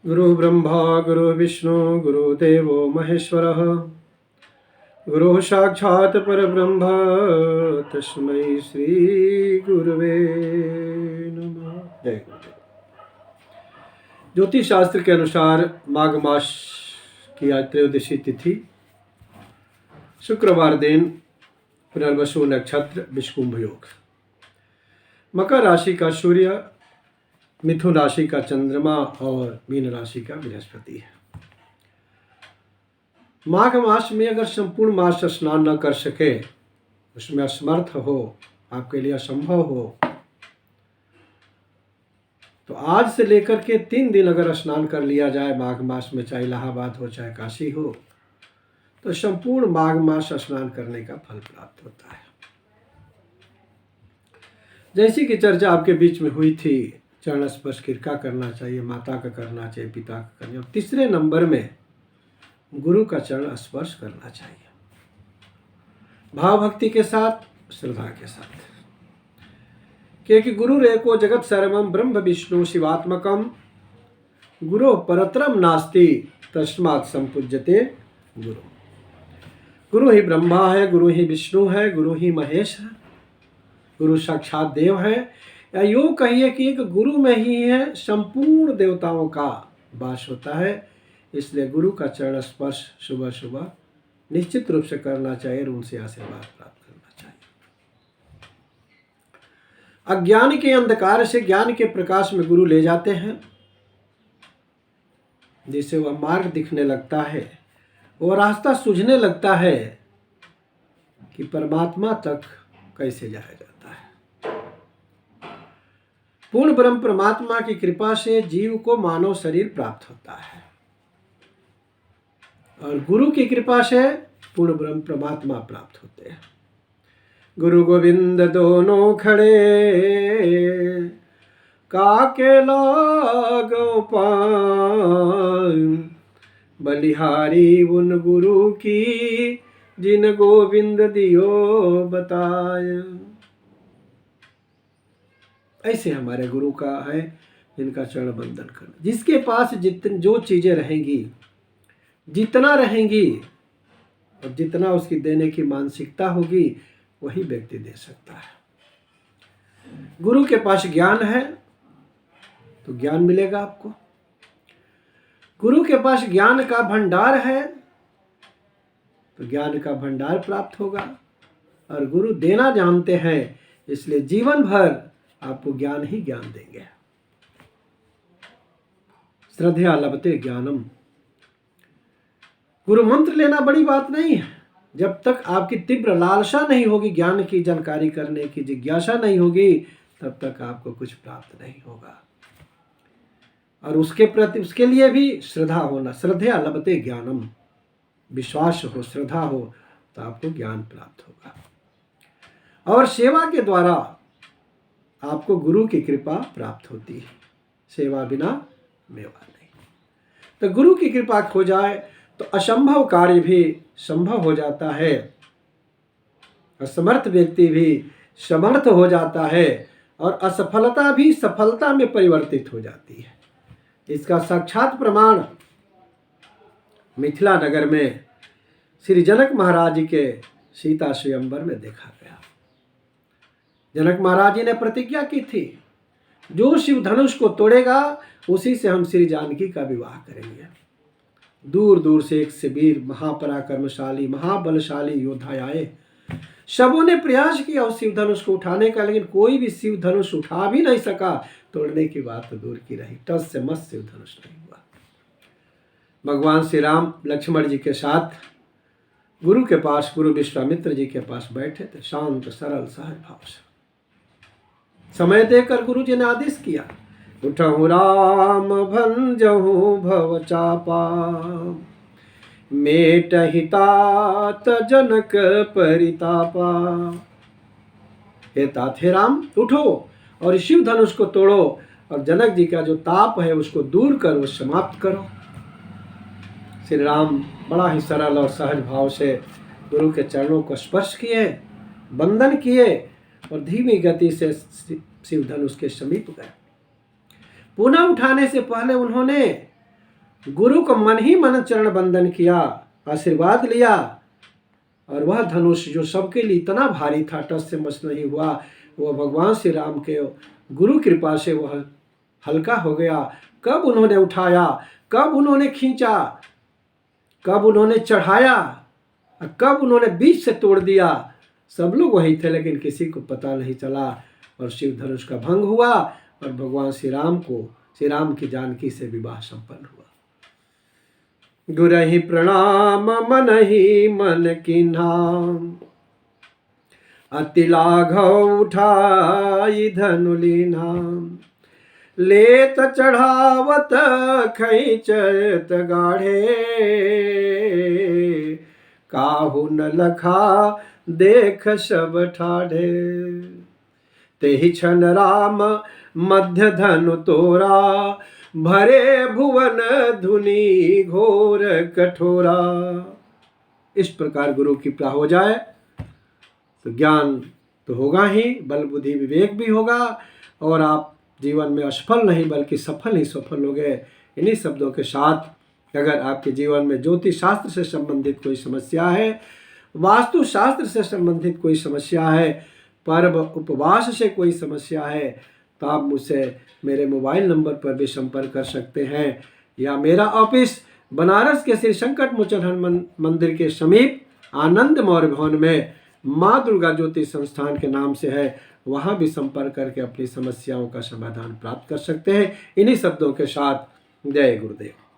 गुरु ब्रह्मा गुरु विष्णु गुरुदेवो महेश्वरः गुरु साक्षात् परब्रह्म तस्मै श्री गुरुवे नमः। जय गुरुदेव। ज्योतिष शास्त्र के अनुसार माघ मास की आज त्रयोदशी तिथि शुक्रवार दिन पुनर्वसु नक्षत्र विषुकुंभ योग, मकर राशि का सूर्य, मिथुन राशि का चंद्रमा और मीन राशि का बृहस्पति है। माघ मास में अगर संपूर्ण मास स्नान न कर सके, उसमें असमर्थ हो, आपके लिए असंभव हो, तो आज से लेकर के 3 दिन अगर स्नान कर लिया जाए माघ मास में, चाहे इलाहाबाद हो चाहे काशी हो, तो संपूर्ण माघ मास स्नान करने का फल प्राप्त होता है। जैसी कि चर्चा आपके बीच में हुई थी, चरण स्पर्श किसका करना चाहिए, माता का करना चाहिए, पिता का करना चाहिए, तीसरे नंबर में गुरु का चरण स्पर्श करना चाहिए, भाव भक्ति के साथ, श्रद्धा के साथ। क्योंकि गुरु रेको जगत सर्वम ब्रह्म विष्णु शिवात्मकम गुरु परतरम नास्ति तस्मात् संपूज्यते गुरु। गुरु ही ब्रह्मा है, गुरु ही विष्णु है, गुरु ही महेश है, गुरु साक्षात देव है, या यूँ कहिए कि एक गुरु में ही है संपूर्ण देवताओं का वास होता है। इसलिए गुरु का चरण स्पर्श सुबह सुबह निश्चित रूप से करना चाहिए और उनसे आशीर्वाद प्राप्त करना चाहिए। अज्ञान के अंधकार से ज्ञान के प्रकाश में गुरु ले जाते हैं, जिससे वह मार्ग दिखने लगता है, वो रास्ता सूझने लगता है कि परमात्मा तक कैसे जाया जाता है। पूर्ण ब्रह्म परमात्मा की कृपा से जीव को मानव शरीर प्राप्त होता है, और गुरु की कृपा से पूर्ण ब्रह्म परमात्मा प्राप्त होते हैं। गुरु गोविंद दोनों खड़े काके लागो पान, बलिहारी उन गुरु की जिन गोविंद दियो बताय। ऐसे हमारे गुरु का है जिनका चरण बंदन करना, जिसके पास जो चीज़ें रहेंगी, जितना रहेंगी और जितना उसकी देने की मानसिकता होगी, वही व्यक्ति दे सकता है। गुरु के पास ज्ञान है तो ज्ञान मिलेगा आपको, गुरु के पास ज्ञान का भंडार है तो ज्ञान का भंडार प्राप्त होगा, और गुरु देना जानते हैं, इसलिए जीवन भर आपको ज्ञान ही ज्ञान देंगे। श्रद्धया लभते ज्ञानम। गुरु मंत्र लेना बड़ी बात नहीं है, जब तक आपकी तीव्र लालसा नहीं होगी, ज्ञान की जानकारी करने की जिज्ञासा नहीं होगी, तब तक आपको कुछ प्राप्त नहीं होगा। और उसके प्रति, उसके लिए भी श्रद्धा होना, श्रद्धया लभते ज्ञानम, विश्वास हो, श्रद्धा हो, तो आपको ज्ञान प्राप्त होगा। और सेवा के द्वारा आपको गुरु की कृपा प्राप्त होती है, सेवा बिना मेवा नहीं। तो गुरु की कृपा हो जाए तो असंभव कार्य भी संभव हो जाता है, असमर्थ व्यक्ति भी समर्थ हो जाता है, और असफलता भी सफलता में परिवर्तित हो जाती है। इसका साक्षात प्रमाण मिथिला नगर में श्री जनक महाराज जी के सीता स्वयंवर में देखा गया। जनक महाराज जी ने प्रतिज्ञा की थी, जो शिव धनुष को तोड़ेगा उसी से हम श्री जानकी का विवाह करेंगे। दूर दूर से एक से वीर महापराक्रमशाली महाबलशाली योद्धा आए, सबों ने प्रयास किया उस शिव धनुष को उठाने का, लेकिन कोई भी शिव धनुष उठा भी नहीं सका। तोड़ने की बात तो दूर की रही, टस से मस शिव धनुष नहीं हुआ। भगवान श्री राम लक्ष्मण जी के साथ गुरु के पास, गुरु विश्वामित्र जी के पास बैठे थे, शांत सरल सहज भाव से। समय देकर गुरु जी ने आदेश किया, उठहु राम भंजहु भव चापा, मेटहि तात जनक परितापा। हे तात, हे राम, उठो और शिव धनुष को तोड़ो, और जनक जी का जो ताप है उसको दूर करो, समाप्त करो। श्री राम बड़ा ही सरल और सहज भाव से गुरु के चरणों को स्पर्श किए, वंदन किए, और धीमी गति से शिव धनुष के समीप गए। पुनः उठाने से पहले उन्होंने गुरु को मन ही मन चरण बंदन किया, आशीर्वाद लिया, और वह धनुष जो सबके लिए इतना भारी था, टस से मस नहीं हुआ, वह भगवान श्री राम के गुरु कृपा से वह हल्का हो गया। कब उन्होंने उठाया, कब उन्होंने खींचा, कब उन्होंने चढ़ाया, कब उन्होंने बीच से तोड़ दिया, सब लोग वही थे, लेकिन किसी को पता नहीं चला। और शिव धनुष का भंग हुआ और भगवान श्री राम की जानकी से विवाह संपन्न हुआ। गुरहि प्रणाम मन ही मन कीन्हा, अति लाघव उठाई धनु लीन्हा, लेत चढ़ावत खैचत गाढ़े, काहू न लखा देख सब ठाढ़े। तेहि क्षण राम मध्य धनु तोरा, भरे भुवन धुनि घोर कठोरा। इस प्रकार गुरु की कृपा हो जाए तो ज्ञान तो होगा ही, बल बुद्धि विवेक भी होगा, और आप जीवन में असफल नहीं बल्कि सफल ही सफल हो गए। इन्हीं शब्दों के साथ अगर आपके जीवन में ज्योतिष शास्त्र से संबंधित कोई समस्या है, वास्तु शास्त्र से संबंधित कोई समस्या है, पर्व उपवास से कोई समस्या है, तो आप मुझसे मेरे मोबाइल नंबर पर भी संपर्क कर सकते हैं, या मेरा ऑफिस बनारस के श्री संकट मोचन हनुमान मंदिर के समीप आनंद मौर्य भवन में माँ दुर्गा ज्योति संस्थान के नाम से है, वहाँ भी संपर्क करके अपनी समस्याओं का समाधान प्राप्त कर सकते हैं। इन्हीं शब्दों के साथ जय गुरुदेव।